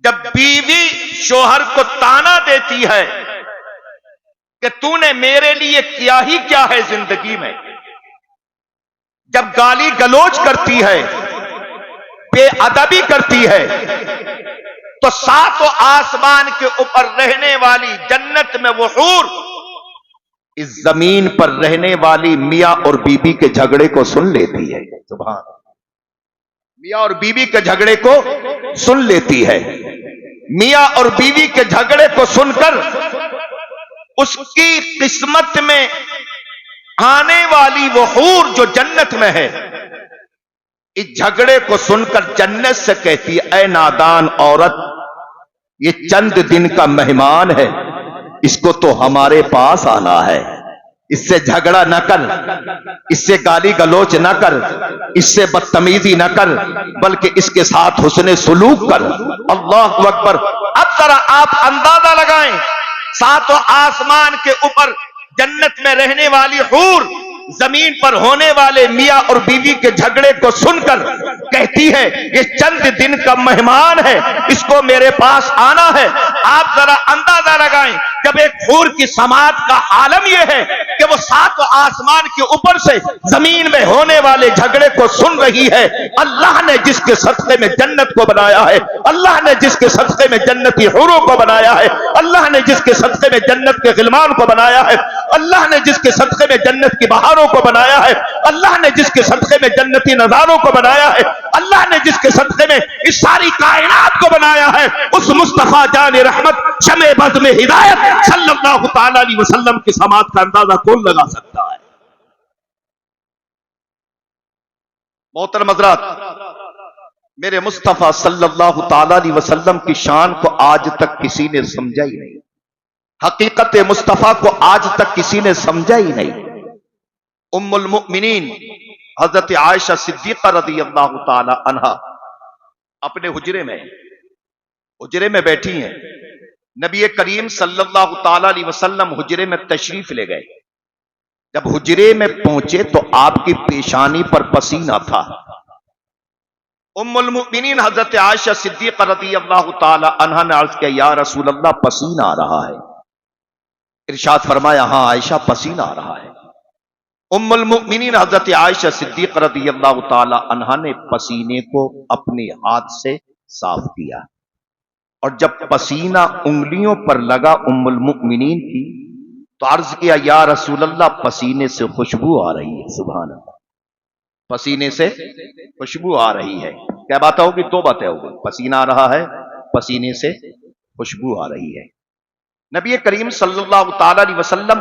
جب بیوی شوہر کو تانا دیتی ہے کہ تو نے میرے لیے کیا ہی کیا ہے زندگی میں، جب گالی گلوچ کرتی ہے، بے ادبی کرتی ہے، تو ساتوں آسمان کے اوپر رہنے والی جنت میں وہ حور اس زمین پر رہنے والی میاں اور بیوی کے جھگڑے کو سن لیتی ہے۔ سبحان اللہ، میاں اور بیوی کے جھگڑے کو سن لیتی ہے۔ میاں اور بیوی کے جھگڑے کو سن کر اس کی قسمت میں آنے والی وہ حور جو جنت میں ہے، اس جھگڑے کو سن کر جنت سے کہتی ہے، اے نادان عورت، یہ چند دن کا مہمان ہے، اس کو تو ہمارے پاس آنا ہے، اس سے جھگڑا نہ کر، اس سے گالی گلوچ نہ کر، اس سے بدتمیزی نہ کر، بلکہ اس کے ساتھ حسن سلوک کر۔ اللہ اکبر۔ اب ذرا آپ اندازہ لگائیں، ساتوں آسمان کے اوپر جنت میں رہنے والی حور زمین پر ہونے والے میاں اور بیوی کے جھگڑے کو سن کر کہتی ہے، یہ چند دن کا مہمان ہے، اس کو میرے پاس آنا ہے۔ آپ ذرا اندازہ لگائیں، جب ایک حور کی سماعت کا عالم یہ ہے کہ وہ ساتوں آسمان کے اوپر سے زمین میں ہونے والے جھگڑے کو سن رہی ہے، اللہ نے جس کے صدقے میں جنت کو بنایا ہے، اللہ نے جس کے صدقے میں جنتی حوروں کو بنایا ہے، اللہ نے جس کے صدقے میں جنت کے غلمان کو بنایا ہے، اللہ نے جس کے صدقے میں جنت کی بہاروں کو بنایا ہے، اللہ نے جس کے صدقے میں جنتی نظاروں کو بنایا ہے، اللہ نے جس کے صدقے میں اس ساری کائنات کو بنایا ہے، اس مصطفیٰ جان رحمت شمع بز میں ہدایت صلی اللہ تعالی علیہ وسلم کی سماعت کا اندازہ کون لگا سکتا ہے؟ محترم حضرات، میرے مصطفیٰ صلی اللہ تعالی علیہ وسلم کی شان کو آج تک کسی نے سمجھا ہی نہیں، حقیقت مصطفیٰ کو آج تک کسی نے سمجھا ہی نہیں۔ ام المؤمنین حضرت عائشہ صدیقہ رضی اللہ تعالی عنہا اپنے حجرے میں بیٹھی ہیں، نبی کریم صلی اللہ تعالی علیہ وسلم حجرے میں تشریف لے گئے۔ جب حجرے میں پہنچے تو آپ کی پیشانی پر پسینہ تھا۔ ام المؤمنین حضرت عائشہ صدیقہ رضی اللہ تعالی عنہا نے عرض کیا، یا رسول اللہ پسینہ آ رہا ہے۔ ارشاد فرمایا، ہاں عائشہ پسینہ آ رہا ہے۔ ام المؤمنین حضرت عائشہ صدیقہ رضی اللہ تعالی عنہا نے پسینے کو اپنے ہاتھ سے صاف کیا، اور جب پسینہ انگلیوں پر لگا ام المؤمنین کی تو عرض کیا، یا رسول اللہ پسینے سے خوشبو آ رہی ہے۔ سبحان اللہ، پسینے سے خوشبو آ رہی ہے۔ کیا باتیں ہوگی؟ دو باتیں ہوگی، پسینہ آ رہا ہے، پسینے سے خوشبو آ رہی ہے۔ نبی کریم صلی اللہ تعالی علیہ وسلم،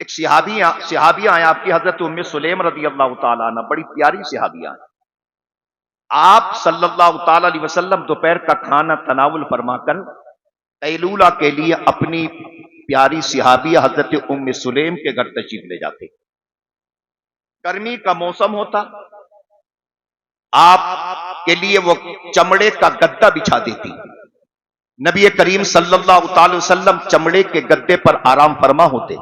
ایک صحابیہ ہیں آپ کی حضرت ام سلیم رضی اللہ تعالیٰ عنہ، بڑی پیاری صحابیہ ہیں۔ آپ صلی اللہ تعالی علیہ وسلم دوپہر کا کھانا تناول فرما کر قیلولہ کے لیے اپنی پیاری صحابیہ حضرت ام سلیم کے گھر تشریف لے جاتے۔ گرمی کا موسم ہوتا، آپ کے لیے وہ چمڑے کا گدا بچھا دیتی۔ نبی کریم صلی اللہ تعالی وسلم چمڑے کے گدے پر آرام فرما ہوتے۔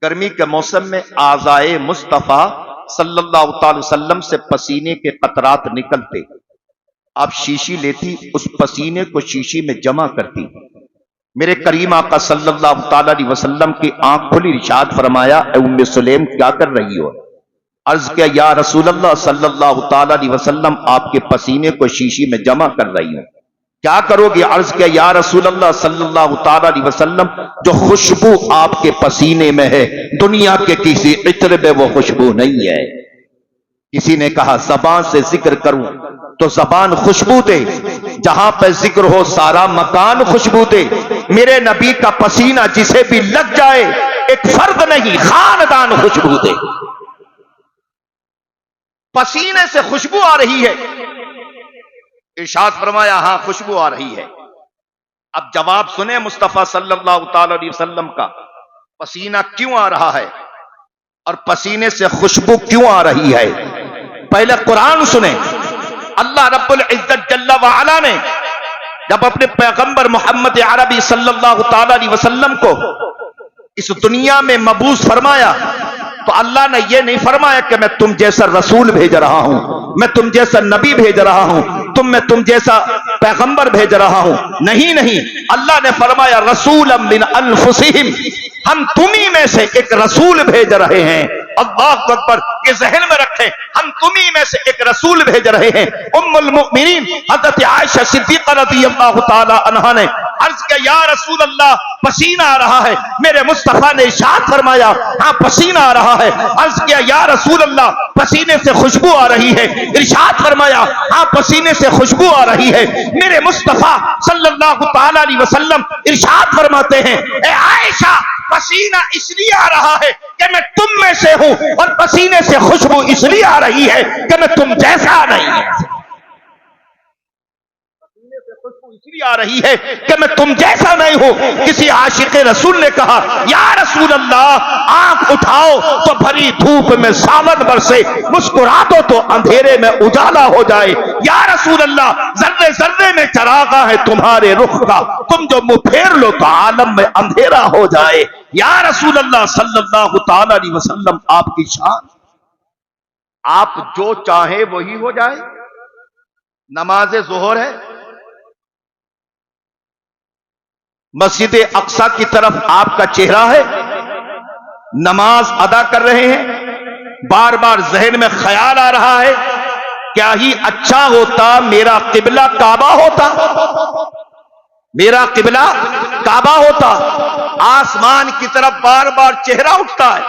گرمی کے موسم میں اعضائے مصطفیٰ صلی اللہ تعالی وسلم سے پسینے کے قطرات نکلتے، آپ شیشی لیتی، اس پسینے کو شیشی میں جمع کرتی۔ میرے کریم آقا صلی اللہ تعالی علیہ وسلم کی آنکھ کھلی، ارشاد فرمایا، اے ام سلیم کیا کر رہی ہو؟ عرض کیا، یا رسول اللہ صلی اللہ تعالی علیہ وسلم آپ کے پسینے کو شیشی میں جمع کر رہی ہوں۔ کیا کرو گے؟ عرض کیا، یا رسول اللہ صلی اللہ تعالی علیہ وسلم جو خوشبو آپ کے پسینے میں ہے دنیا کے کسی عطر میں وہ خوشبو نہیں ہے۔ کسی نے کہا زبان سے ذکر کروں تو زبان خوشبو دے، جہاں پہ ذکر ہو سارا مکان خوشبو دے۔ میرے نبی کا پسینہ جسے بھی لگ جائے ایک فرد نہیں خاندان خوشبو دے۔ پسینے سے خوشبو آ رہی ہے، ارشاد فرمایا ہاں خوشبو آ رہی ہے۔ اب جواب سنیں مصطفیٰ صلی اللہ تعالی علیہ وسلم کا، پسینہ کیوں آ رہا ہے اور پسینے سے خوشبو کیوں آ رہی ہے؟ پہلے قرآن سنیں۔ اللہ رب العزت جل وعلا نے جب اپنے پیغمبر محمد عربی صلی اللہ تعالی علیہ وسلم کو اس دنیا میں مبعوث فرمایا تو اللہ نے یہ نہیں فرمایا کہ میں تم جیسا رسول بھیج رہا ہوں، میں تم جیسا نبی بھیج رہا ہوں، تم جیسا پیغمبر بھیج رہا ہوں. نہیں نہیں، اللہ نے فرمایا رسولا من انفسہم، ہم تمہیں میں سے ایک رسول بھیج رہے ہیں. اللہ اکبر، یہ ذہن میں رکھیں، ہم تمہیں میں سے ایک رسول بھیج رہے ہیں. ام المؤمنین حضرت عائشہ صدیقہ رضی اللہ تعالی عنہا نے عرض کیا یا رسول اللہ پسینہ آ رہا ہے. میرے مصطفیٰ نے ارشاد فرمایا ہاں پسینہ آ رہا ہے. عرض کیا یا رسول اللہ پسینے سے خوشبو آ رہی ہے. ارشاد فرمایا ہاں پسینے سے خوشبو آ رہی ہے. میرے مصطفیٰ صلی اللہ تعالی علیہ وسلم ارشاد فرماتے ہیں اے عائشہ پسینہ اس لیے آ رہا ہے کہ میں تم میں سے ہوں، اور پسینے سے خوشبو اس لیے آ رہی ہے کہ میں تم جیسا نہیں ہوں. اس لیے آ رہی ہے کہ میں تم جیسا نہیں ہوں. کسی عاشق رسول نے کہا یا رسول اللہ آنکھ اٹھاؤ تو بھری دھوپ میں ساون برسے، مسکرا دو تو اندھیرے میں اجالا ہو جائے. یا رسول اللہ ذرے ذرے میں چراغاں ہے تمہارے رخ کا، تم جو منہ پھیر لو تو عالم میں اندھیرا ہو جائے. یا رسول اللہ صلی اللہ تعالی علیہ وسلم آپ کی شان، آپ جو چاہیں وہی ہو جائے. نماز ظہر ہے، مسجد اقصی کی طرف آپ کا چہرہ ہے، نماز ادا کر رہے ہیں، بار بار ذہن میں خیال آ رہا ہے کیا ہی اچھا ہوتا میرا قبلہ کعبہ ہوتا، میرا قبلہ کعبہ ہوتا. آسمان کی طرف بار بار چہرہ اٹھتا ہے.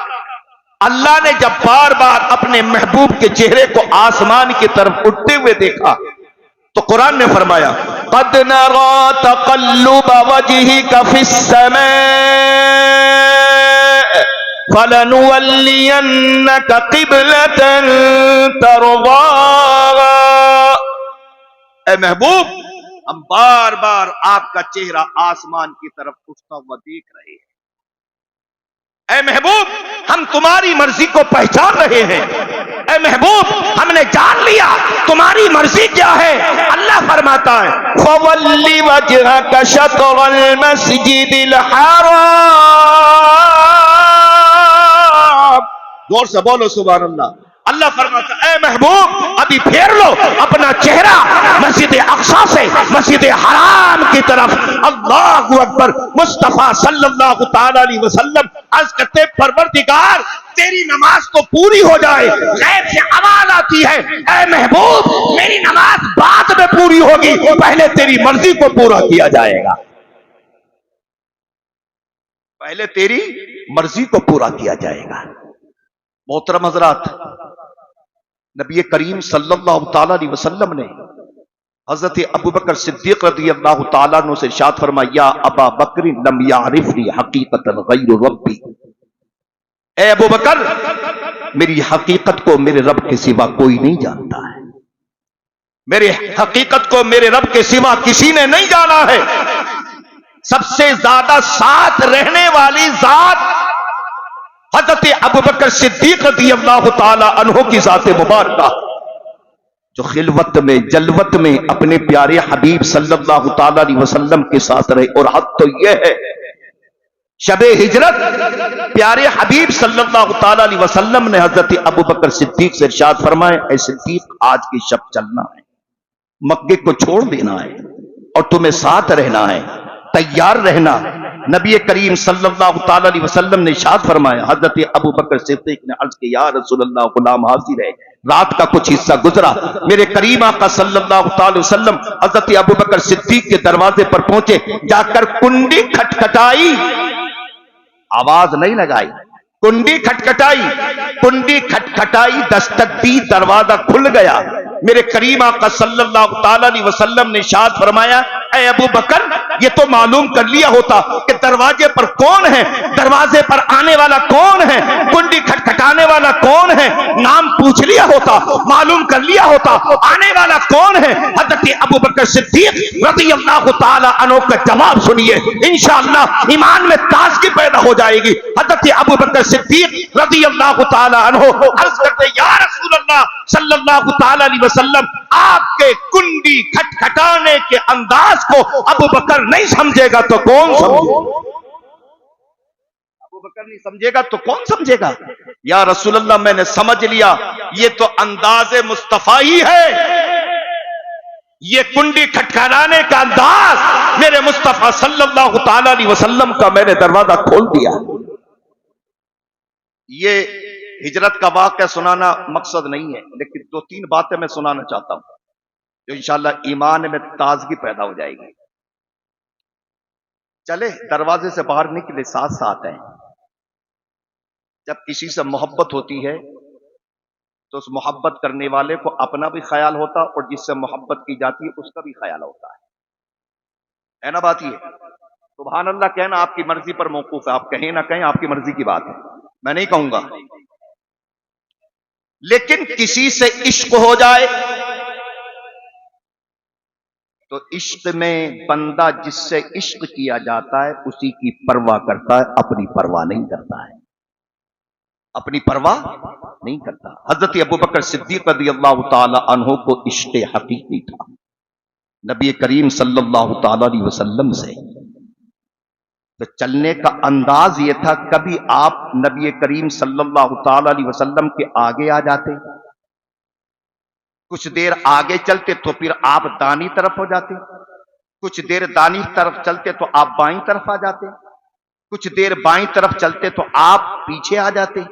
اللہ نے جب بار بار اپنے محبوب کے چہرے کو آسمان کی طرف اٹھتے ہوئے دیکھا تو قرآن نے فرمایا قد نرى تقلب وجهك في السماء فلنولينك قبلة ترضاها. اے محبوب ہم بار بار آپ کا چہرہ آسمان کی طرف اٹھتا ہوا دیکھ رہے ہیں. اے محبوب ہم تمہاری مرضی کو پہچان رہے ہیں. اے محبوب ہم نے جان لیا تمہاری مرضی کیا ہے. اللہ فرماتا ہے فَوَلِّ وَجْهَكَ شَطْرَ الْمَسْجِدِ الْحَرَامِ. زور سے بولو سبحان اللہ. اللہ فرماتا اے محبوب ابھی پھیر لو اپنا چہرہ مسجد اقصی سے مسجد حرام کی طرف. اللہ اکبر. مصطفیٰ صلی اللہ تعالی علیہ وسلم عرض کرتے پروردگار تیری نماز تو پوری ہو جائے. غیب سے آواز آتی ہے اے محبوب میری نماز بعد میں پوری ہوگی، پہلے تیری مرضی کو پورا کیا جائے گا، پہلے تیری مرضی کو پورا کیا جائے گا. محترم حضرات، نبی کریم صلی اللہ تعالی علیہ وسلم نے حضرت ابو بکر صدیق رضی اللہ تعالیٰ عنہ سے ارشاد فرمایا یا ابا بکر لم یعرفنی حقیقتا غیر ربی. اے ابو بکر میری حقیقت کو میرے رب کے سوا کوئی نہیں جانتا ہے، میری حقیقت کو میرے رب کے سوا کسی نے نہیں جانا ہے. سب سے زیادہ ساتھ رہنے والی ذات حضرت ابو بکر صدیق رضی اللہ تعالی عنہ کی ذات مبارکہ، جو خلوت میں جلوت میں اپنے پیارے حبیب صلی اللہ تعالی علیہ وسلم کے ساتھ رہے. اور حد تو یہ ہے شب ہجرت پیارے حبیب صلی اللہ تعالی علیہ وسلم نے حضرت ابو بکر صدیق سے ارشاد فرمائے اے صدیق آج کی شب چلنا ہے، مکے کو چھوڑ دینا ہے اور تمہیں ساتھ رہنا ہے، تیار رہنا. نبی کریم صلی اللہ تعالی علیہ وسلم نے ارشاد فرمایا حضرت ابو بکر صدیق نے عرض کیا یا رسول اللہ غلام حاضر ہے. رات کا کچھ حصہ گزرا، میرے کریم آقا صلی اللہ تعالی وسلم حضرت ابو بکر صدیق کے دروازے پر پہنچے، جا کر کنڈی کھٹکھٹائی، آواز نہیں لگائی، کنڈی کھٹکھٹائی، دستک دی، دروازہ کھل گیا. میرے کریم آقا صلی اللہ تعالی علیہ وسلم نے ارشاد فرمایا اے ابو بکر یہ تو معلوم کر لیا ہوتا کہ دروازے پر کون ہے، دروازے پر آنے والا کون ہے، کنڈی کھٹکھٹانے والا کون ہے، نام پوچھ لیا ہوتا، معلوم کر لیا ہوتا آنے والا کون ہے. حضرت ابو بکر صدیق رضی اللہ تعالی عنہ کا جواب سنیے، انشاءاللہ ایمان میں تازگی پیدا ہو جائے گی. حضرت ابو بکر صدیق رضی اللہ تعالی عنہ عرض کرتے یا رسول اللہ صلی اللہ تعالی علیہ وسلم آپ کے کنڈی کھٹکھٹانے کے انداز کو ابو بکر نہیں سمجھے گا تو کون سمجھے گا؟ ابو بکر نہیں سمجھے گا تو کون سمجھے گا؟ یا رسول اللہ میں نے سمجھ لیا یہ تو انداز مصطفیٰ ہی ہے. یہ کنڈی کھٹکھلانے کا انداز میرے مصطفیٰ صلی اللہ تعالی علیہ وسلم کا میں نے دروازہ کھول دیا. یہ ہجرت کا واقعہ سنانا مقصد نہیں ہے، لیکن دو تین باتیں میں سنانا چاہتا ہوں جو انشاءاللہ ایمان میں تازگی پیدا ہو جائے گی. چلے دروازے سے باہر نکلے، ساتھ ساتھ ہیں. جب کسی سے محبت ہوتی ہے تو اس محبت کرنے والے کو اپنا بھی خیال ہوتا اور جس سے محبت کی جاتی ہے اس کا بھی خیال ہوتا ہے نا بات. یہ سبحان اللہ کہنا آپ کی مرضی پر موقوف ہے، آپ کہیں نہ کہیں آپ کی مرضی کی بات ہے، میں نہیں کہوں گا. لیکن کسی سے عشق ہو جائے تو عشق میں بندہ جس سے عشق کیا جاتا ہے اسی کی پرواہ کرتا ہے، اپنی پرواہ نہیں کرتا ہے، اپنی پرواہ نہیں کرتا. حضرت ابوبکر صدیق رضی اللہ تعالی عنہ کو عشق حقیقی تھا نبی کریم صلی اللہ تعالی علیہ وسلم سے. تو چلنے کا انداز یہ تھا، کبھی آپ نبی کریم صلی اللہ تعالی علیہ وسلم کے آگے آ جاتے، کچھ دیر آگے چلتے تو پھر آپ دانی طرف ہو جاتے، کچھ دیر دانی طرف چلتے تو آپ بائیں طرف آ جاتے، کچھ دیر بائیں طرف چلتے تو آپ پیچھے آ جاتے،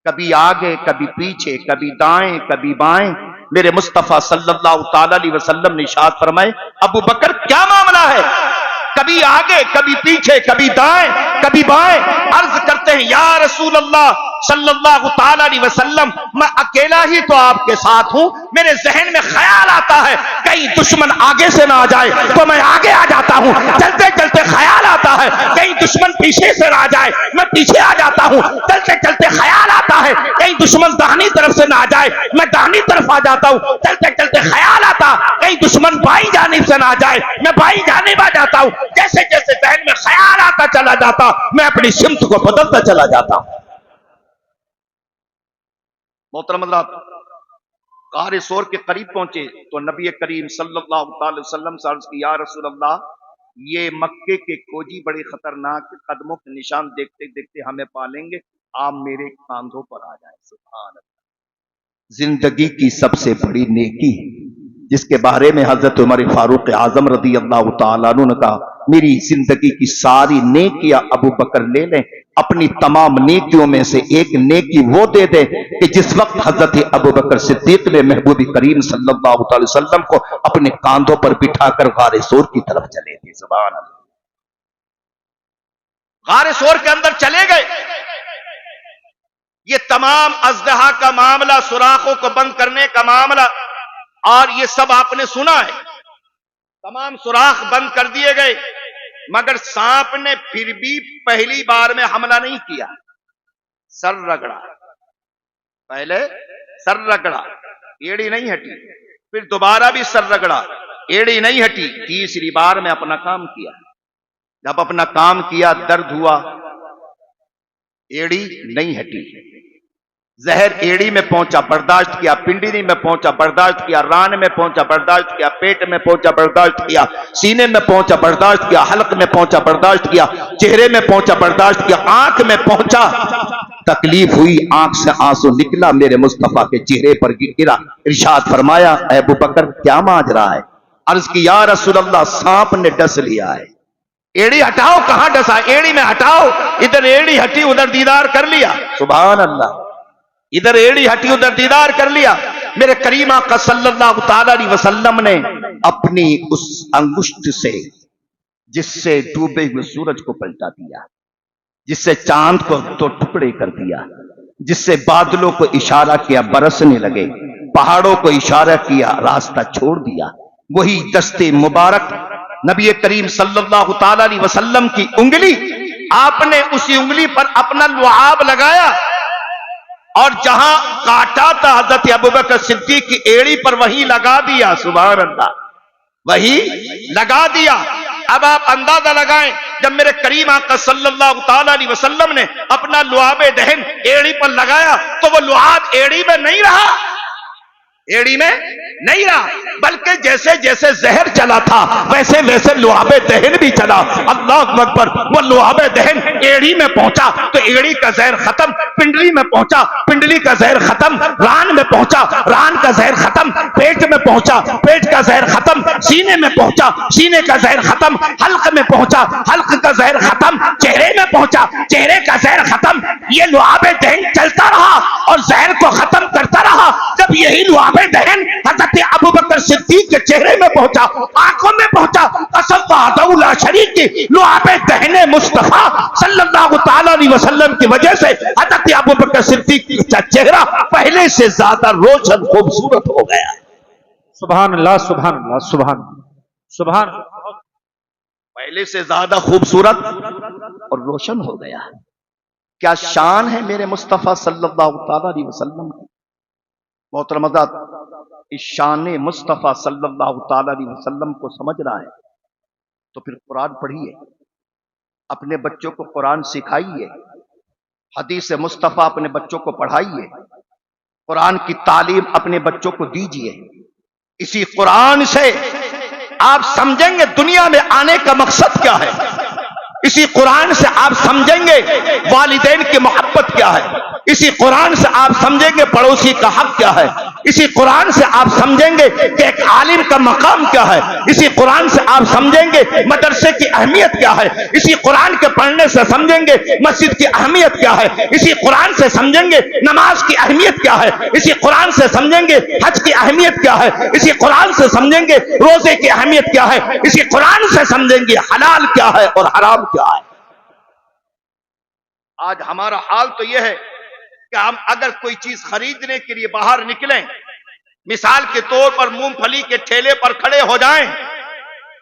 کبھی آگے کبھی پیچھے، کبھی دائیں کبھی بائیں. میرے مصطفیٰ صلی اللہ تعالی علیہ وسلم نے ارشاد فرمائے، ابو بکر کیا معاملہ ہے؟ کبھی آگے کبھی پیچھے، کبھی دائیں کبھی بائیں. عرض کرتے ہیں یا رسول اللہ صلی اللہ تعالی علیہ وسلم، میں اکیلا ہی تو آپ کے ساتھ ہوں، میرے ذہن میں خیال آتا ہے کہیں دشمن آگے سے نہ آ جائے تو میں آگے آ جاتا ہوں. چلتے چلتے خیال آتا ہے کہیں دشمن پیچھے سے نہ آ جائے، میں پیچھے آ جاتا ہوں. چلتے چلتے خیال آتا ہے کہیں دشمن داہنی طرف سے نہ آ جائے، میں داہنی طرف آ جاتا ہوں. چلتے چلتے خیال آتا کہیں دشمن بائیں جانب سے نہ آ جائے، میں بائیں جانب آ جاتا ہوں. جیسے جیسے ذہن میں خیال آتا چلا جاتا میں اپنی سمت کو بدلتا چلا جاتا ہوں. محترم حضرات، غار ثور کے قریب پہنچے تو نبی کریم صلی اللہ تعالی وسلم سے عرض کی، یا رسول اللہ یہ مکے کے کوجی بڑے خطرناک قدموں کے نشان دیکھتے دیکھتے ہمیں پالیں گے، آپ میرے کاندھوں پر آ جائیں. سبحان اللہ. زندگی کی سب سے بڑی نیکی جس کے بارے میں حضرت عمر فاروق اعظم رضی اللہ تعالیٰ عنہ نے کہا، میری زندگی کی ساری نیکیاں ابو بکر لے لیں، اپنی تمام نیکیوں میں سے ایک نیکی وہ دے دے کہ جس وقت حضرت ابو بکر صدیق نے محبوب کریم صلی اللہ علیہ وسلم کو اپنے کاندھوں پر بٹھا کر غار ثور کی طرف چلے تھے. سبحان اللہ. غار ثور کے اندر چلے گئے. یہ تمام اژدہا کا معاملہ، سوراخوں کو بند کرنے کا معاملہ، اور یہ سب آپ نے سنا ہے. تمام سوراخ بند کر دیے گئے، مگر سانپ نے پھر بھی پہلی بار میں حملہ نہیں کیا، سر رگڑا. پہلے سر رگڑا، ایڑی نہیں ہٹی، پھر دوبارہ بھی سر رگڑا، ایڑی نہیں ہٹی، تیسری بار میں اپنا کام کیا. جب اپنا کام کیا درد ہوا، ایڑی نہیں ہٹی. زہر ایڑی میں پہنچا، برداشت کیا، پنڈلی میں پہنچا، برداشت کیا، ران میں پہنچا، برداشت کیا، پیٹ میں پہنچا، برداشت کیا، سینے میں پہنچا، برداشت کیا، حلق میں پہنچا، برداشت کیا، چہرے میں پہنچا، برداشت کیا، آنکھ میں پہنچا، تکلیف ہوئی، آنکھ سے آنسو نکلا، میرے مصطفیٰ کے چہرے پر گرا. ارشاد فرمایا، اے ابو بکر کیا ماجرا ہے؟ عرض کی یا رسول اللہ سانپ نے ڈس لیا ہے. ایڑی ہٹاؤ. کہاں ڈسا؟ ایڑی میں ہٹاؤ. ادھر ایڑی ہٹی ادھر دیدار کر لیا. سبحان اللہ. ادھر ایڑی ہٹی ادھر دیدار کر لیا. میرے کریم آقا صلی اللہ تعالی علیہ وسلم نے اپنی اس انگشت سے جس سے ڈوبے ہوئے سورج کو پلٹا دیا، جس سے چاند کو دو ٹکڑے کر دیا، جس سے بادلوں کو اشارہ کیا برسنے لگے، پہاڑوں کو اشارہ کیا راستہ چھوڑ دیا، وہی دست مبارک نبی کریم صلی اللہ تعالی علیہ وسلم کی انگلی، آپ نے اسی انگلی پر اپنا لعاب لگایا اور جہاں کاٹا تھا حضرت ابوبکر صدیق کی ایڑی پر وہی لگا دیا. سبحان اللہ. وہی لگا دیا. اب آپ اندازہ لگائیں جب میرے کریم آقا صلی اللہ تعالی علیہ وسلم نے اپنا لعاب دہن ایڑی پر لگایا تو وہ لعاب ایڑی میں نہیں رہا، ایڑی میں نہیں رہا، بلکہ جیسے جیسے زہر چلا تھا ویسے ویسے لعاب دہن بھی چلا۔ اللہ اکبر، وہ لعاب دہن ایڑی میں پہنچا تو ایڑی کا زہر ختم، پنڈلی میں پہنچا پنڈلی کا زہر ختم، ران میں پہنچا ران کا زہر ختم، پیٹ میں پہنچا پیٹ کا زہر ختم، سینے میں پہنچا سینے کا زہر ختم، حلق میں پہنچا حلق کا زہر ختم، چہرے میں پہنچا چہرے کا زہر ختم۔ یہ لعاب دہن چلتا رہا اور زہر کو ختم کرتا رہا۔ جب یہی لعاب دہن حضرت ابوبکر صدیق کے چہرے میں پہنچا، آنکھوں میں پہنچا، قسم وحدہ لا شریک کی، لعاب دہن مصطفیٰ صلی اللہ تعالی علیہ وسلم کی وجہ سے حضرت ابوبکر صدیق کا چہرہ پہلے سے زیادہ روشن خوبصورت ہو گیا۔ سبحان اللہ سبحان اللہ سبحان اللہ سبحان اللہ، پہلے سے زیادہ خوبصورت اور روشن ہو گیا۔ کیا شان ہے میرے مصطفیٰ صلی اللہ تعالی علیہ وسلم کی۔ محترم حضرات، اس شان مصطفیٰ صلی اللہ تعالی علیہ وسلم کو سمجھ رہا ہے تو پھر قرآن پڑھیے، اپنے بچوں کو قرآن سکھائیے، حدیث مصطفیٰ اپنے بچوں کو پڑھائیے، قرآن کی تعلیم اپنے بچوں کو دیجیے۔ اسی قرآن سے آپ سمجھیں گے دنیا میں آنے کا مقصد کیا ہے، اسی قرآن سے آپ سمجھیں گے والدین کی محبت کیا ہے، اسی قرآن سے آپ سمجھیں گے پڑوسی کا حق کیا ہے، اسی قرآن سے آپ سمجھیں گے کہ ایک عالم کا مقام کیا ہے، اسی قرآن سے آپ سمجھیں گے مدرسے کی اہمیت کیا ہے، اسی قرآن کے پڑھنے سے سمجھیں گے مسجد کی اہمیت کیا ہے، اسی قرآن سے سمجھیں گے نماز کی اہمیت کیا ہے، اسی قرآن سے سمجھیں گے حج کی اہمیت کیا ہے، اسی قرآن سے سمجھیں گے روزے کی اہمیت کیا ہے، اسی قرآن سے سمجھیں گے حلال کیا ہے اور حرام کیا ہے۔ آج ہمارا حال تو یہ ہے کہ ہم اگر کوئی چیز خریدنے کے لیے باہر نکلیں، مثال کے طور پر مونگ پھلی کے ٹھیلے پر کھڑے ہو جائیں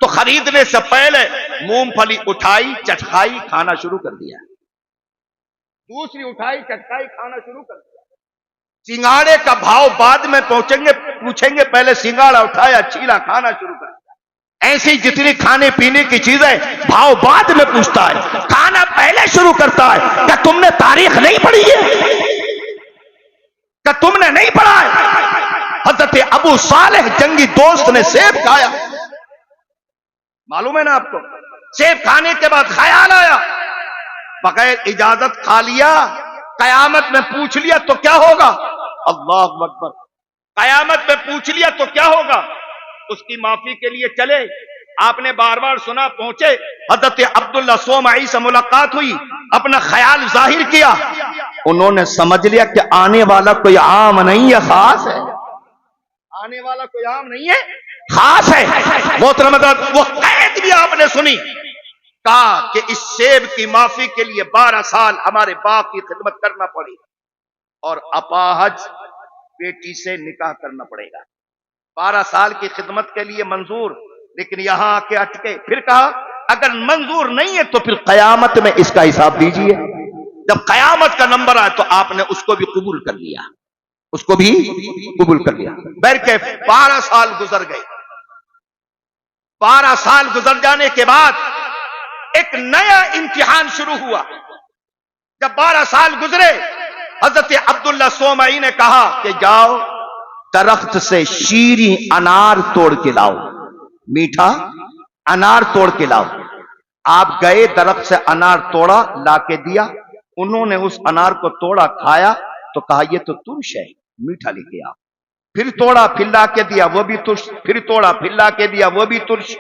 تو خریدنے سے پہلے مونگ پھلی اٹھائی چٹکائی کھانا شروع کر دیا، دوسری اٹھائی چٹکائی کھانا شروع کر دیا۔ سنگاڑے کا بھاؤ بعد میں پوچھیں گے پہلے سنگاڑا اٹھایا چیلا کھانا شروع کر دیا۔ ایسی جتنی کھانے پینے کی چیزیں بھاؤ بعد میں پوچھتا ہے، کھانا پہلے شروع کرتا ہے۔ کیا تم نے تاریخ نہیں پڑھی ہے؟ کیا تم نے نہیں پڑھا ہے؟ حضرت ابو صالح جنگی دوست نے سیب کھایا، معلوم ہے نا آپ کو؟ سیب کھانے کے بعد خیال آیا، بغیر اجازت کھا لیا، قیامت میں پوچھ لیا تو کیا ہوگا؟ اللہ اکبر، قیامت میں پوچھ لیا تو کیا ہوگا؟ اس کی معافی کے لیے چلے، آپ نے بار بار سنا، پہنچے، حضرت عبداللہ صومعی سے ملاقات ہوئی، اپنا خیال ظاہر کیا، انہوں نے سمجھ لیا کہ آنے والا کوئی عام نہیں ہے، خاص ہے، آنے والا کوئی عام نہیں ہے، خاص ہے۔ محترم حضرات، وہ قید بھی آپ نے سنی، کہا کہ اس سیب کی معافی کے لیے 12 سال ہمارے باپ کی خدمت کرنا پڑی اور اپاہج بیٹی سے نکاح کرنا پڑے گا۔ 12 سال کی خدمت کے لیے منظور، لیکن یہاں آ کے اٹکے۔ پھر کہا اگر منظور نہیں ہے تو پھر قیامت میں اس کا حساب دیجیے۔ جب قیامت کا نمبر آئے تو آپ نے اس کو بھی قبول کر لیا، اس کو بھی قبول کر لیا۔ بہرکیف 12 سال گزر گئے۔ 12 سال گزر جانے کے بعد ایک نیا امتحان شروع ہوا۔ جب 12 سال گزرے، حضرت عبداللہ صومعی نے کہا کہ جاؤ درخت سے شیریں انار توڑ کے لاؤ، میٹھا انار توڑ کے لاؤ۔ آپ گئے، درخت سے انار توڑا، لا کے دیا، انہوں نے اس انار کو توڑا، کھایا تو کہا یہ تو ترش ہے، میٹھا لے کے آؤ۔ پھر توڑا، پھر لا کے دیا، وہ بھی ترش، پھر توڑا، پھر لا کے دیا، وہ بھی ترش۔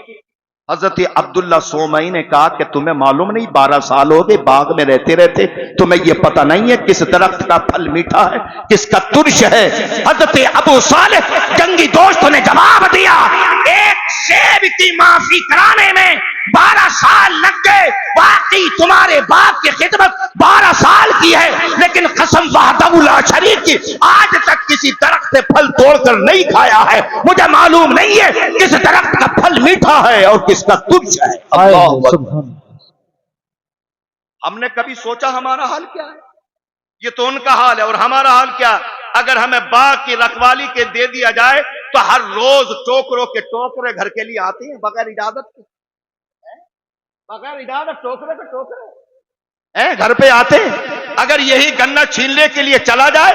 حضرت عبداللہ صومعی نے کہا کہ تمہیں معلوم نہیں 12 سال ہو گئے باغ میں رہتے رہتے، تمہیں یہ پتہ نہیں ہے کس درخت کا پھل میٹھا ہے کس کا ترش ہے؟ حضرت ابو صالح جنگی دوست نے جواب دیا، ایک سیب کی معافی کرانے میں 12 سال لگ گئے، واقعی تمہارے باپ کی خدمت 12 سال کی ہے، لیکن قسم وحدہ لا شریک کی آج تک کسی درخت سے پھل توڑ کر نہیں کھایا ہے، مجھے معلوم نہیں ہے کس درخت کا پھل میٹھا ہے اور کس کا ترش ہے۔ اللہ اکبر۔ ہم نے کبھی سوچا ہمارا حال کیا ہے؟ یہ تو ان کا حال ہے، اور ہمارا حال کیا؟ اگر ہمیں باغ کی رکھوالی کے دے دیا جائے تو ہر روز ٹوکروں کے ٹوکرے گھر کے لیے آتے ہیں بغیر اجازت کے، بغیر اجازت ٹوکرے کے ٹوکرے گھر پہ آتے ہیں۔ اگر یہی گنا چھیننے کے لیے چلا جائے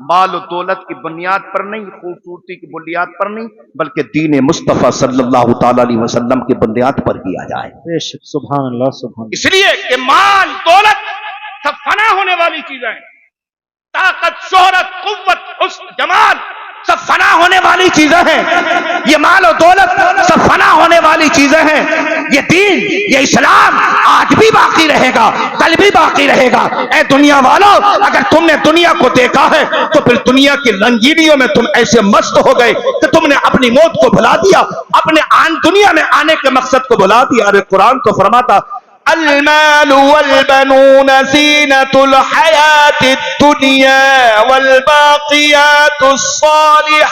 مال و دولت کی بنیاد پر نہیں، خوبصورتی کی بنیاد پر نہیں، بلکہ دین مصطفیٰ صلی اللہ تعالی علیہ وسلم کی بنیاد پر کیا جائے۔ بے شک، سبحان اللہ سبحان اللہ۔ اس لیے کہ مال دولت سب فنا ہونے والی چیزیں ہیں، طاقت، شہرت، قوت، حسن، جمال سب فنا ہونے والی چیزیں ہیں۔ یہ مال و دولت سب فنا ہونے والی چیزیں ہیں۔ یہ دین، یہ اسلام آج بھی باقی رہے گا، کل بھی باقی رہے گا۔ اے دنیا والوں، اگر تم نے دنیا کو دیکھا ہے تو پھر دنیا کی رنگینیوں میں تم ایسے مست ہو گئے کہ تم نے اپنی موت کو بھلا دیا، اپنے دنیا میں آنے کے مقصد کو بھلا دیا۔ ارے قرآن تو فرماتا المال والبنون زینۃ الحیات الدنیا والباقیات الصالحات۔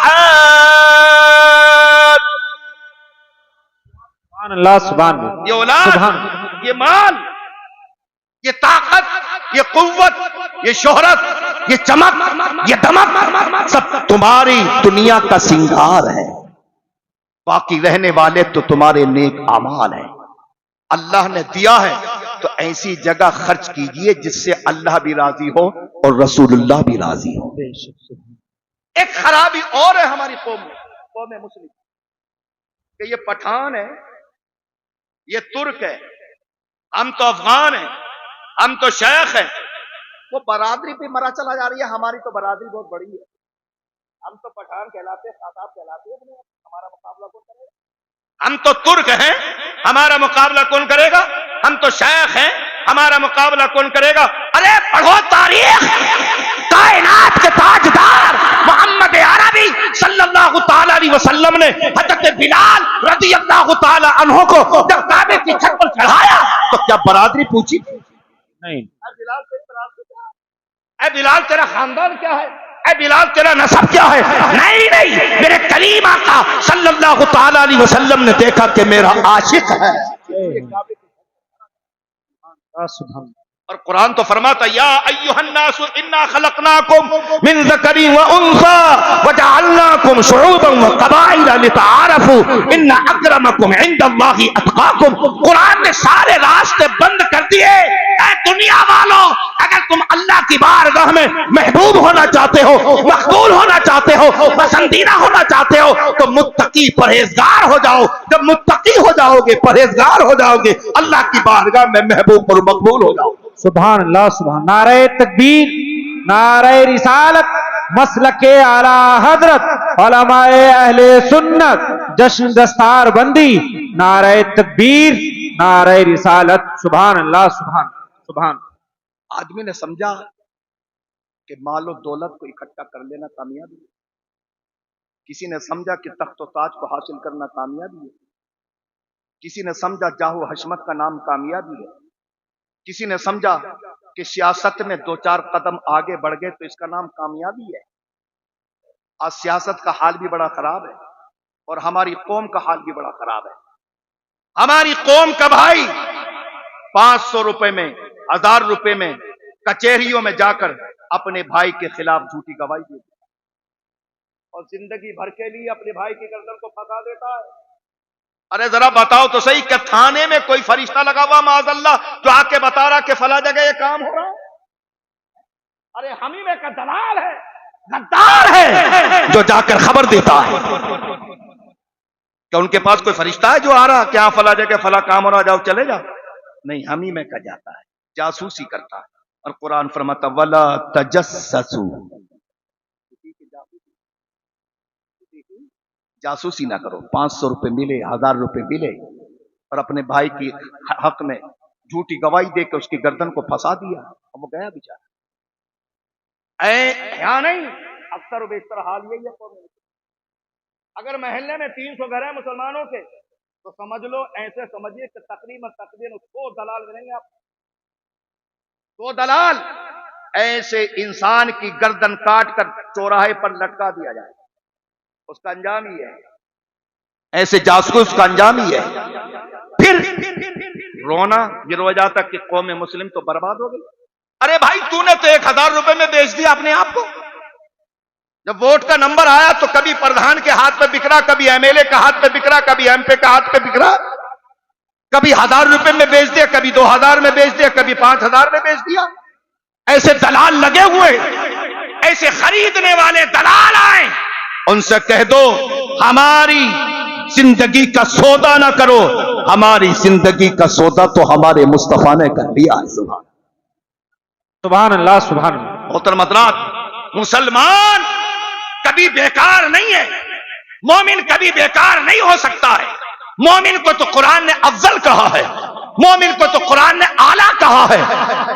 سبحان اللہ سبحان اللہ۔ یہ اولاد، سبحان اللہ۔ یہ مال، یہ طاقت، یہ قوت، یہ شہرت، یہ چمک، یہ دمک سب تمہاری دنیا کا سنگار ہے، باقی رہنے والے تو تمہارے نیک اعمال ہیں۔ اللہ نے دیا ہے تو ایسی جگہ خرچ کیجئے جس سے اللہ بھی راضی ہو اور رسول اللہ بھی راضی ہو۔ بے شک، سبحان ایک خرابی اور ہے ہماری قوم میں، قوم مسلم، کہ یہ پٹھان ہے، یہ ترک ہے، ہم تو افغان ہیں، ہم تو شیخ ہیں، وہ برادری پہ مرا چلا جا رہی ہے۔ ہماری تو برادری بہت بڑی ہے، ہم تو پٹھان کہلاتے ہیں، خاصاب کہلاتے ہیں، ہمارا مقابلہ کون کرے گا؟ ہم تو ترک ہیں، ہمارا مقابلہ کون کرے گا؟ ہم تو شیخ ہیں، ہمارا مقابلہ کون کرے گا؟ ارے پڑھو تاریخ، کائنات کے تاجدار محمد عربی صلی اللہ تعالی علیہ وسلم نے حضرت بلال رضی اللہ تعالی عنہ کو جب کعبے کی چھت پر چڑھایا تو کیا برادری پوچھی؟ نہیں۔ اے بلال تیرا خاندان کیا ہے؟ اے بلال تیرا نسب کیا ہے؟ نہیں، میرے کریم آقا صلی اللہ تعالی علیہ وسلم نے دیکھا کہ میرا عاشق ہے۔ سبحان اللہ۔ اور قرآن تو فرماتا یا ایھا الناس انا خلقناکم من ذکر و انثی وجعلناکم شعوبا وقبائل لتعارفوا ان اکرمکم عند اللہ اتقاکم۔ قرآن نے سارے راستے بند کر دیے۔ اے دنیا والوں، اگر تم اللہ کی بارگاہ میں محبوب ہونا چاہتے ہو، مقبول ہونا چاہتے ہو، پسندیدہ ہونا چاہتے ہو تو متقی پرہیزگار ہو جاؤ۔ جب متقی ہو جاؤ گے، پرہیزگار ہو جاؤ گے، اللہ کی بارگاہ میں محبوب اور مقبول ہو جاؤ۔ سبحان اللہ سبحان۔ نعرہ تکبیر، نعرہ رسالت، مسلک اعلی حضرت، علماء اہل سنت، جشن دستار بندی، نعرہ تکبیر، نعرہ رسالت۔ سبحان اللہ سبحان سبحان۔ آدمی نے سمجھا کہ مال و دولت کو اکٹھا کر لینا کامیابی ہے، کسی نے سمجھا کہ تخت و تاج کو حاصل کرنا کامیابی ہے، کسی نے سمجھا جاہ و حشمت کا نام کامیابی ہے، کسی نے سمجھا کہ سیاست میں دو چار قدم آگے بڑھ گئے تو اس کا نام کامیابی ہے۔ آج سیاست کا حال بھی بڑا خراب ہے اور ہماری قوم کا حال بھی بڑا خراب ہے۔ ہماری قوم کا بھائی 500 روپے میں، 1000 روپے میں کچہریوں میں جا کر اپنے بھائی کے خلاف جھوٹی گواہی دیتا ہے اور زندگی بھر کے لیے اپنے بھائی کی گردن کو پھنسا دیتا ہے۔ ارے ذرا بتاؤ تو صحیح کہ تھانے میں کوئی فرشتہ لگا ہوا معاذ اللہ جو آ کے بتا رہا کہ فلاں جگہ یہ کام ہو رہا ہے؟ ارے ہم ہی میں کا دلال ہے، غدار ہے جو جا کر خبر دیتا ہے۔ کیا ان کے پاس کوئی فرشتہ ہے جو آ رہا کہ ہاں فلاں جگہ فلاں کام ہو رہا، جاؤ چلے جاؤ؟ نہیں، ہم ہی میں کا جاتا ہے، جاسوسی کرتا ہے۔ اور قرآن فرماتا ولا تجسسوا، جاسوسی نہ کرو۔ 500 روپے ملے، 1000 روپے ملے اور اپنے بھائی کی حق میں جھوٹی گواہی دے کے اس کی گردن کو پھنسا دیا اور وہ گیا بیچارہ۔ یا نہیں، اکثر و بیشتر حال یہی ہے۔ اگر محلے میں 300 گھر ہیں مسلمانوں کے تو سمجھ لو، ایسے سمجھیے کہ تقریباً 100 دلال ملیں گے آپ کو۔ 100 دلال ایسے انسان کی گردن کاٹ کر چوراہے پر لٹکا دیا جائے، اس کا انجام ہی ہے، ایسے جاسوس کا انجام ہی ہے۔ پھر رونا یہ رو جاتا کہ قوم مسلم تو برباد ہو گئی۔ ارے بھائی تو نے تو 1000 روپے میں بیچ دیا اپنے آپ کو۔ جب ووٹ کا نمبر آیا تو کبھی پردھان کے ہاتھ پہ بکرا، کبھی ایم ایل اے کا ہاتھ پہ بکرا، کبھی ایم پی کا ہاتھ پہ بکرا، کبھی 1000 روپے میں بیچ دیا، کبھی 2000 میں بیچ دیا، کبھی 5000 میں بیچ دیا۔ ایسے دلال لگے ہوئے ایسے خریدنے والے دلال آئیں، ان سے کہہ دو ہماری زندگی کا سودا نہ کرو، ہماری زندگی کا سودا تو ہمارے مصطفیٰ نے کر دیا ہے۔ سبحان اللہ، سبحان اللہ۔ محترم حضرات، مسلمان کبھی بیکار نہیں ہے، مومن کبھی بیکار نہیں ہو سکتا ہے۔ مومن کو تو قرآن نے افضل کہا ہے، مومن کو تو قرآن نے اعلیٰ کہا ہے۔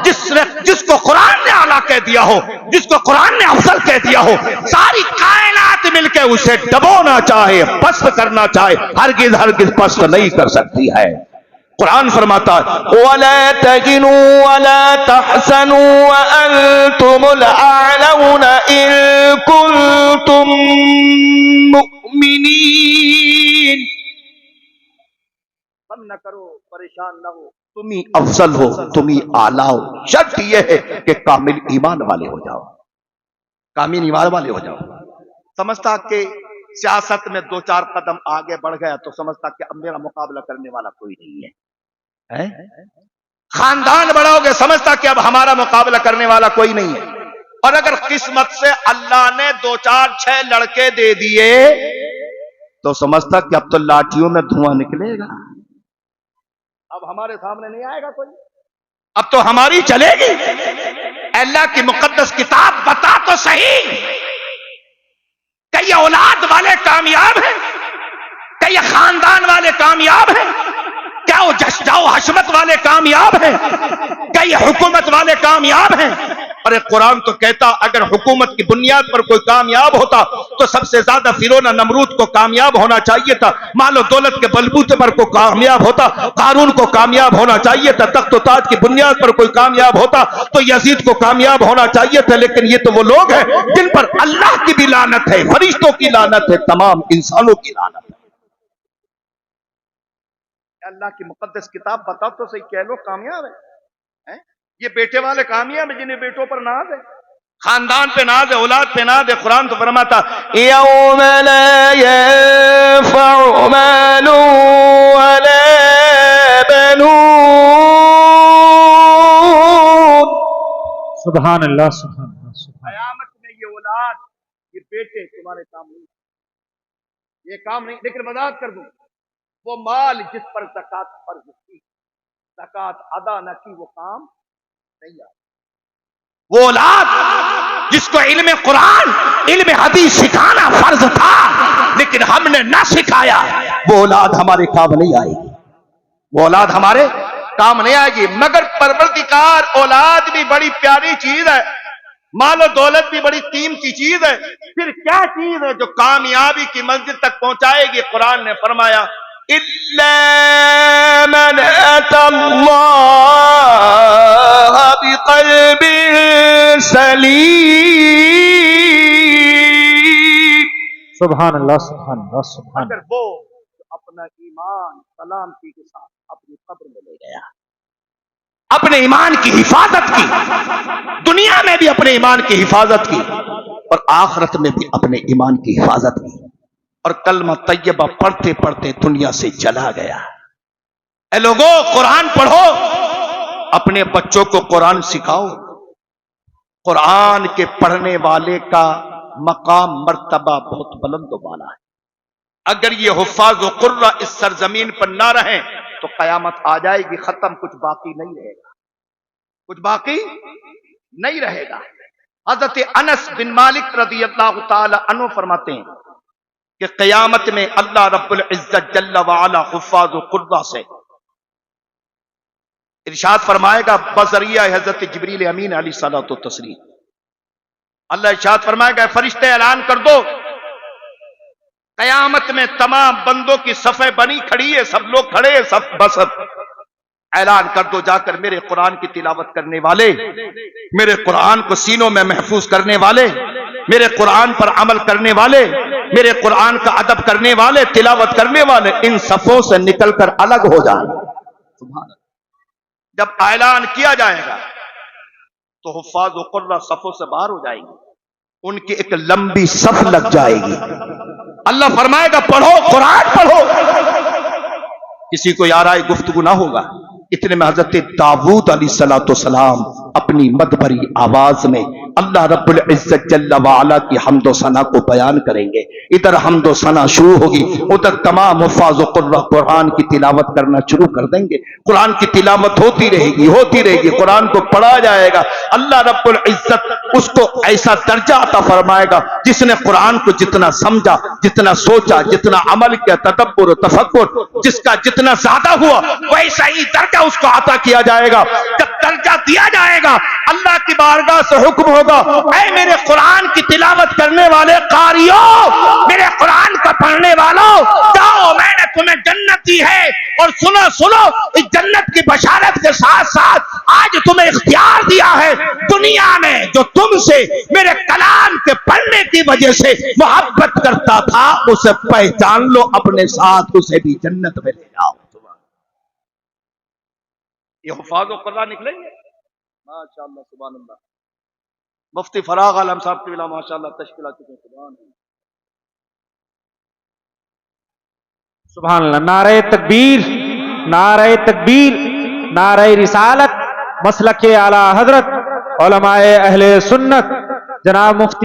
جس کو قرآن نے اعلیٰ کہہ دیا ہو، جس کو قرآن نے افضل کہہ دیا ہو، ساری کائنات مل کے اسے دبونا چاہے، پست کرنا چاہے، ہرگز ہرگز پست نہیں کر سکتی ہے۔ قرآن فرماتا ہے وَلَا تَهِنُوا وَلَا تَحْزَنُوا وَأَنْتُمُ الْأَعْلَوْنَ إِن كُنتُم مُؤْمِنِينَ۔ غم نہ کرو، پریشان نہ ہو، تم ہی افضل ہو، تم ہی اعلیٰ ہو۔ شرط یہ ہے کہ کامل ایمان والے ہو جاؤ، کامل ایمان والے ہو جاؤ۔ سمجھتا کہ سیاست میں دو چار قدم آگے بڑھ گیا تو سمجھتا کہ اب میرا مقابلہ کرنے والا کوئی نہیں ہے۔ خاندان بڑھاؤ گے، سمجھتا کہ اب ہمارا مقابلہ کرنے والا کوئی نہیں ہے۔ اور اگر قسمت سے اللہ نے دو چار چھ لڑکے دے دیے تو سمجھتا کہ اب تو لاٹھیوں میں دھواں نکلے گا، اب ہمارے سامنے نہیں آئے گا کوئی، اب تو ہماری چلے گی۔ اللہ کی مقدس کتاب بتا تو صحیح، کہ یہ اولاد والے کامیاب ہیں، کہ یہ خاندان والے کامیاب ہیں، کیا وہ جشن و حشمت والے کامیاب ہیں، کیا یہ حکومت والے کامیاب ہیں؟ اور قرآن تو کہتا اگر حکومت کی بنیاد پر کوئی کامیاب ہوتا تو سب سے زیادہ فرعون نمرود کو کامیاب ہونا چاہیے تھا، مال و دولت کے بلبوتے پر کوئی کامیاب ہوتا قارون کو کامیاب ہونا چاہیے تھا، تخت و تاج کی بنیاد پر کوئی کامیاب ہوتا تو یزید کو کامیاب ہونا چاہیے تھا۔ لیکن یہ تو وہ لوگ ہیں جن پر اللہ کی بھی لعنت ہے، فرشتوں کی لعنت ہے، تمام انسانوں کی لعنت ہے۔ اللہ کی مقدس کتاب بتا تو صحیح، کہہ لو کامیاب ہے۔ یہ بیٹے والے کامیاب ہیں جنہیں بیٹوں پر ناز ہے، خاندان پہ ناز ہے، اولاد پہ ناز ہے۔ قرآن تو فرماتا یوم لا ينفع مال ولا بنون۔ سبحان اللہ، سبحان اللہ، سبحان اللہ۔ قیامت میں یہ اولاد، یہ بیٹے تمہارے کام نہیں، یہ کام نہیں۔ لیکن وضاحت کر دوں، وہ مال جس پر زکات فرض تھی، زکات ادا نہ کی، وہ کام نہیں آیا۔ وہ اولاد جس کو علم قرآن، علم حدیث سکھانا فرض تھا لیکن ہم نے نہ سکھایا، وہ اولاد ہمارے کام نہیں آئے گی، وہ اولاد ہمارے کام نہیں آئے گی۔ مگر پروردگار، اولاد بھی بڑی پیاری چیز ہے، مال و دولت بھی بڑی قیمتی چیز ہے، پھر کیا چیز ہے جو کامیابی کی منزل تک پہنچائے گی؟ قرآن نے فرمایا إِلَّا مَنْ أَتَى اللَّهَ بِقَلْبٍ سَلِيمٍ۔ سبحان اللہ، سبحان اللہ، سبحان اللہ۔ اگر وہ اپنا ایمان سلامتی کے ساتھ اپنی قبر میں لے گیا، اپنے ایمان کی حفاظت کی، دنیا میں بھی اپنے ایمان کی حفاظت کی اور آخرت میں بھی اپنے ایمان کی حفاظت کی، اور کلمہ طیبہ پڑھتے پڑھتے دنیا سے چلا گیا۔ اے لوگوں، قرآن پڑھو، اپنے بچوں کو قرآن سکھاؤ۔ قرآن کے پڑھنے والے کا مقام مرتبہ بہت بلند و بالا ہے۔ اگر یہ حفاظ و قرہ اس سرزمین پر نہ رہیں تو قیامت آ جائے گی، ختم، کچھ باقی نہیں رہے گا، کچھ باقی نہیں رہے گا۔ حضرت انس بن مالک رضی اللہ تعالی عنہ فرماتے ہیں کہ قیامت میں اللہ رب العزت جل وعلا حفاظ و قرہ سے ارشاد فرمائے گا بذریعہ حضرت جبریل امین علیہ الصلوۃ والتسلیم۔ اللہ ارشاد فرمائے گا فرشتے اعلان کر دو، قیامت میں تمام بندوں کی صفیں بنی کھڑی ہے، سب لوگ کھڑے ہیں، سب بس اعلان کر دو جا کر میرے قرآن کی تلاوت کرنے والے، میرے قرآن کو سینوں میں محفوظ کرنے والے، میرے قرآن پر عمل کرنے والے، میرے قرآن کا ادب کرنے والے، تلاوت کرنے والے، ان صفوں سے نکل کر الگ ہو جائیں۔ سبحان اللہ۔ جب اعلان کیا جائے گا تو حفاظ و قرہ صفوں سے باہر ہو جائیں گے، ان کی ایک لمبی صف لگ جائے گی۔ اللہ فرمائے گا پڑھو، قرآن پڑھو، کسی کو یارائے گفتگو نہ ہوگا۔ اتنے میں حضرت داؤد علیہ السلام اپنی مدبری آواز میں اللہ رب العزت جل وعلا کی حمد و ثنا کو بیان کریں گے. ادھر حمد و ثنا شروع ہوگی، ادھر تمام حفاظ و قراء قرآن کی تلاوت کرنا شروع کر دیں گے. قرآن کی تلاوت ہوتی رہے گی، قرآن کو پڑھا جائے گا. اللہ رب العزت اس کو ایسا درجہ عطا فرمائے گا جس نے قرآن کو جتنا سمجھا، جتنا سوچا، جتنا عمل کیا، تدبر و تفکر جس کا جتنا زیادہ ہوا، ویسا ہی درجہ اس کو عطا کیا جائے گا. جب درجہ دیا جائے گا، اللہ کی بارگاہ سے حکم ہوگا، اے میرے قرآن کی تلاوت کرنے والے قاریوں، میرے قرآن کو پڑھنے والوں، جاؤ میں نے تمہیں جنت دی ہے. اور سنو اس جنت کی بشارت کے ساتھ ساتھ آج تمہیں اختیار دیا ہے، دنیا میں جو تم سے میرے کلام کے پڑھنے کی وجہ سے محبت کرتا تھا اسے پہچان لو، اپنے ساتھ اسے بھی جنت میں لے جاؤ. یہ حفاظ و قراء نکلیں گے ماشاءاللہ. سبحان اللہ. مفتی فراغ عالم صاحب کے بلا ماشاءاللہ تشکیلات کے سبحان اللہ. سبحان اللہ. نعرہ تکبیر، نعرہ تکبیر، نعرہ رسالت، مسلک اعلی حضرت علماء اہل سنت جناب مفتی